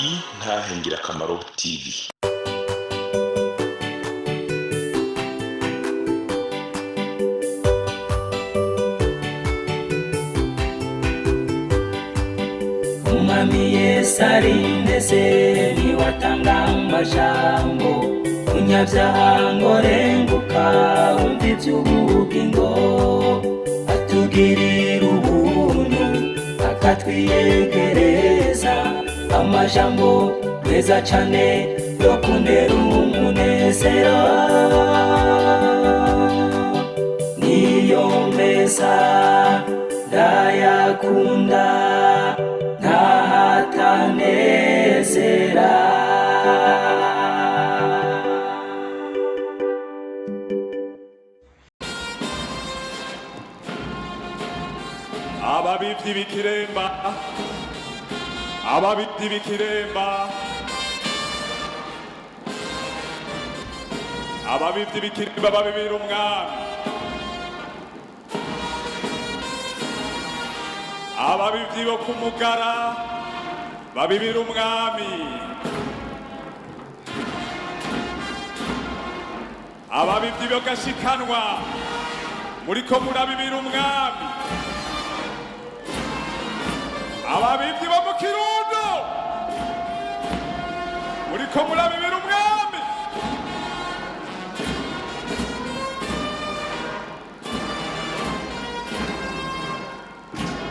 INTAHE NGIRAKAMARO TV. Umwami Yesu arindeze niwatanga amajambo umunyabyaha ngo renguka umva iby'ubugingo atugirira ubuntu akatwiyegereza amajambo meza cyane yo kunera umunezero niyo meza ndayakunda ntahatanezera ababivyi bikiremba ababivyi bikiremba ababivyi bikiremba babibira umwami ababivyi bo kumugara babibira umwami ababivyi bo gashikanwa muriko murabibira umwami ababivyi bo mu Kirundo muriko murabibira umwami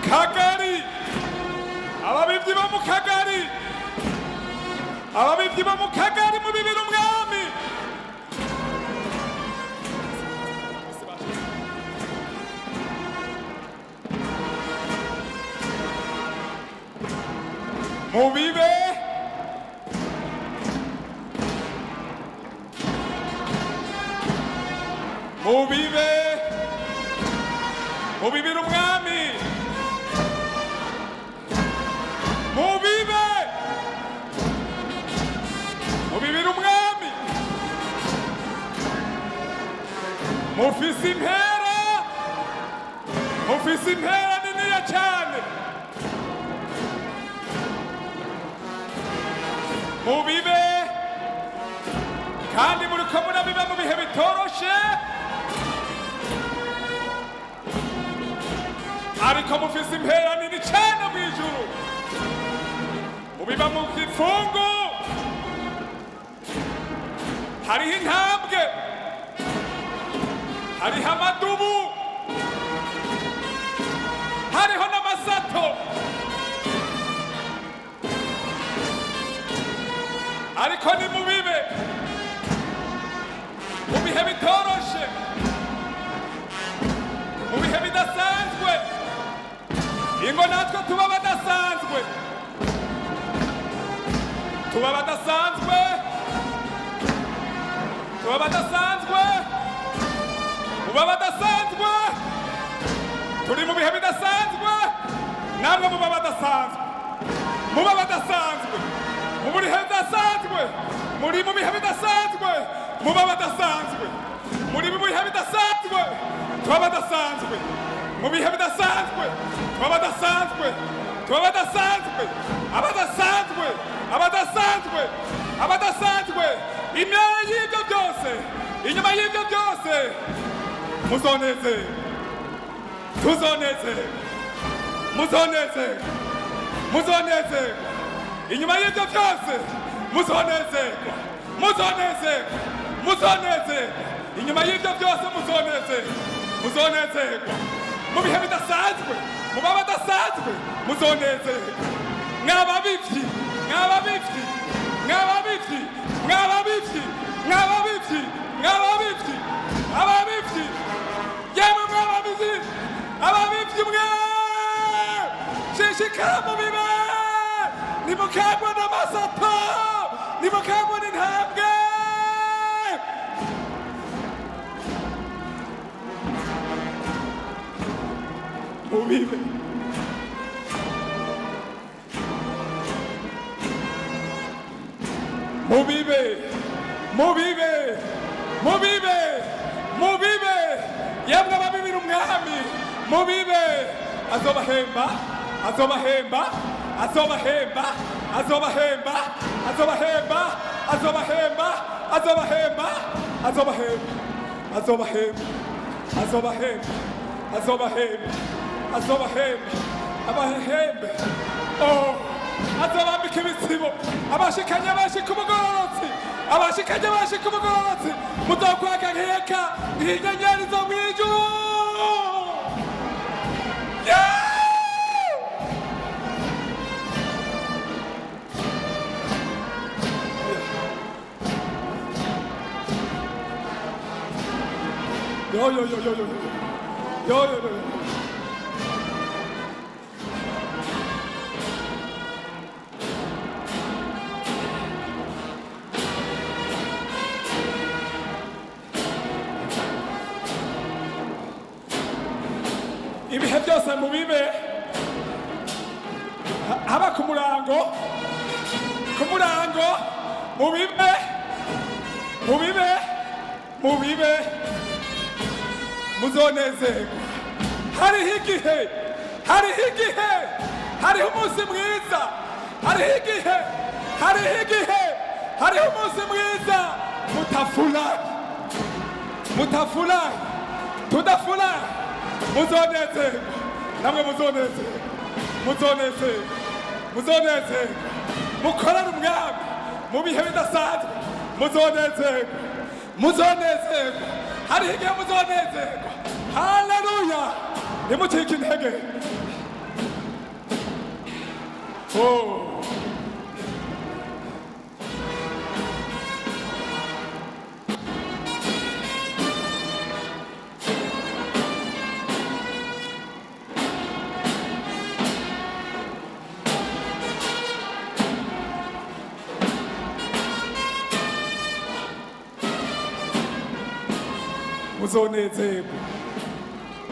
Kagari ababivyi bo mu Kagari ababivyi bo mu Kagari mubibira umwami mubibe mubibe mubibira umwami mubibe mubibira umwami mufise impera niniya cyane mubibe kandi muriko murabiba mu bihe bitoroshe ariko mufise impera nini cyane mw'ijuru mubiba mu gifungu hariho intambwe hariho amadubu hariho n'amasato ariko ni mubibe mu bihe bitoroshe mu bihe bidasanzwe ingo natwe tuba badasanzwe tuba badasanzwe tuba badasanzwe muba badasanzwe turi mu bihe bidasanzwe namwe muba badasanzwe muba badasanzwe mu bihe bidasanzwe muri mu bihe bidasanzwe muba badasanzwe muri mu bihe bidasanzwe tuba badasanzwe mu bihe bidasanzwe tuba badasanzwe tuba badasanzwe abadasanzwe abadasanzwe abadasanzwe imyanya y'ibyo byose inyuma y'ibyo byose muzoneze tuzoneze muzoneze muzoneze inyuma y'ibyo byose muzonezerwa muzonezerwa muzonezerwa inyuma y'ibyo byose muzonezerwa mu bihe bidasanzwe muba badasanzwe muzonezerwa mwababivyi mwababivyi mwababivyi mwababivyi mwababivyi mwababivyi ababivyi yemwe mwababivyi ababivyi mwe shishikara mu bibe nimukagwa n'amasato nimukagwa n'intambwe mubibe mubibe mubibe mubibe mubibe yemwe ababibira umwami mubibe azobahemba azobahemba azobahemba azobahemba azobahemba azobahemba azobahemba azobahemba azobahemba azobahemba azobahemba abahembe oh azobambika ibitsibo abashikanye bashika umugororotsi abashikanye bashika umugororotsi muzokwaka nkeka nk'inyenyeri zo mw'ijuru Yo, yo, yo, yo, yo, yo, yo, yo, yo, yo. Ibihe byose mubibe haba ku murango mubibe mubibe mubibe muzonezerwa hariho igihe hariho umunsi mwiza hariho umunsi mwiza mutafurahi tudafurahi muzonezerwa namwe muzonezerwa mukorere umwami mu bihe bidasanzwe muzonezerwa hariho igihe muzonezerwa haleluya nimucike intege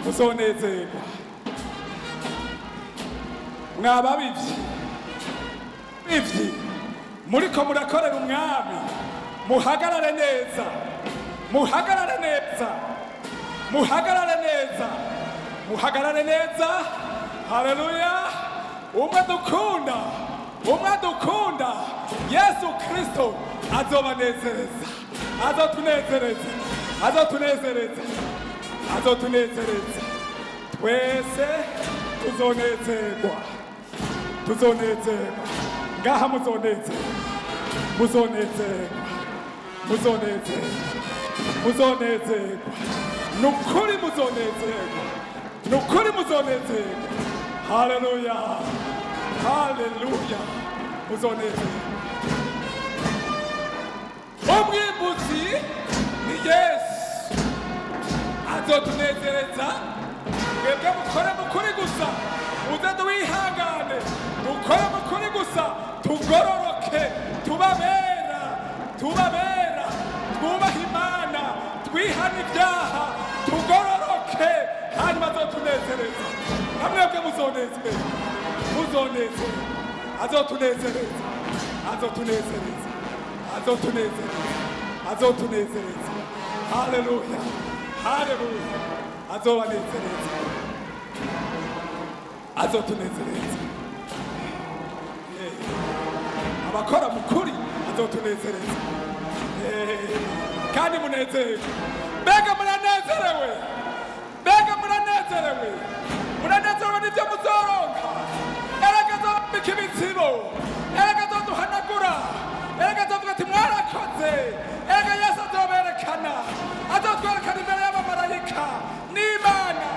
muzonezerwa mwababivyi muriko murakorera umwami muhagarare neza haleluya umwe dukunda Yesu Kristo azobanezereza azotunezereza twese tuzonezerwa ngaha muzonezerwa nukuri muzonezerwa haleluya muzonezerwa umwimbuzi ni Yesu azotunezereza mwebwe mukore mukuri gusa muze duwihangane mukore mukuri gusa tugororoke tubabera twubaha Imana twihana ibyaha tugororoke hanyuma azotunezereza namwebwe azotunezereza haleluya azotunezereza abakora mukuri azotunezereza kandi munezerwe mbega muranezerewe n'ibyo muzoronka erega azobambika ibitsibo erega azoduhanagura erega azovuga ati mwarakoze erega Yesu azoberekana azotwerekana imbere y'abamarayika n'Imana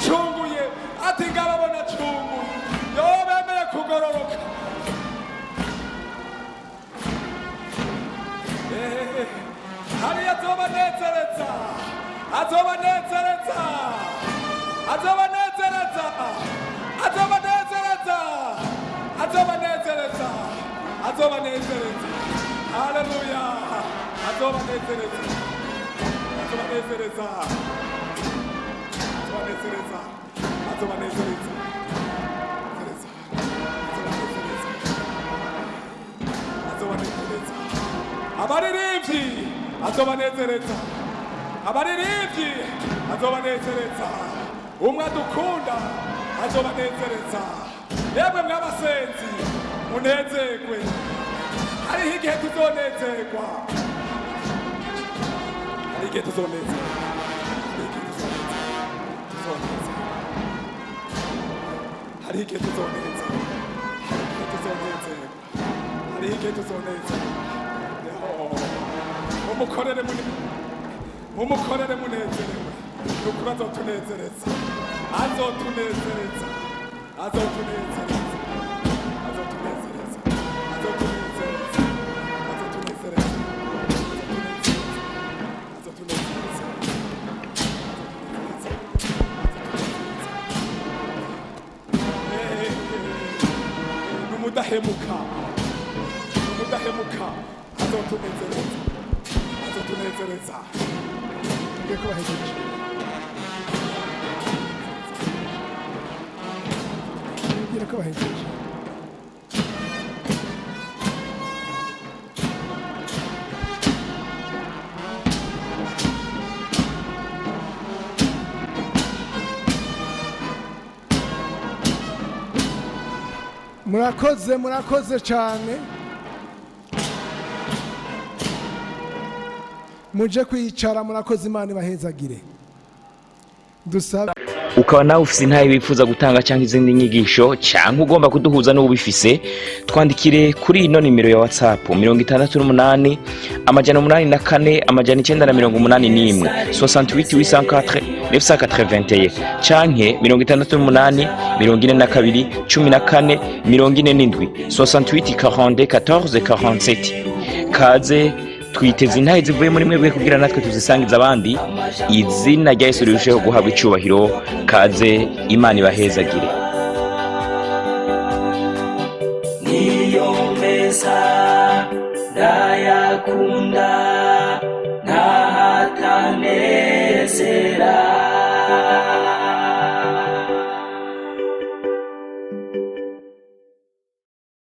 cunguye ati ngababona cunguye bemeye kugororoka hariya azobanezereza haleluya azobanezereza abaririmbyi azobanezereza umwe adukunda azobanezereza yemwe mwabasenzi munezerwe hariho igihe tuzonezerwa hariho igihe tuzonezerwa hariho igihe tuzonezerwa hariho igihe tuzonezerwa mumukorere munezerewe nukuri azotunezereza azotunezereza azotunezereza azotunezereza azotunezereza azotunezereza azotunezereza numudahemuka azotunezereza azotunezereza ngiye kubahejeje ngiye kubahejeje murakoze cyane muje kwicara murakoze Imana ibahezagire dusaba ukaba nawe ufise intahe wifuza gutanga cyangwa izindi nyigisho cyangwa ugomba kuduhuza n'ubifise twandikire kuri ino nimero ya WhatsApp 68 884 981 68 804 canke 68 42 14 47 68 42 14 47 kaze twiteze intahe zivuye muri mwebwe kugira natwe tuzisangiza abandi izina rya Yesu rirusheho guhabwa icyubahiro kaze Imana ibahezagire niyo meza ndayakunda ntahatane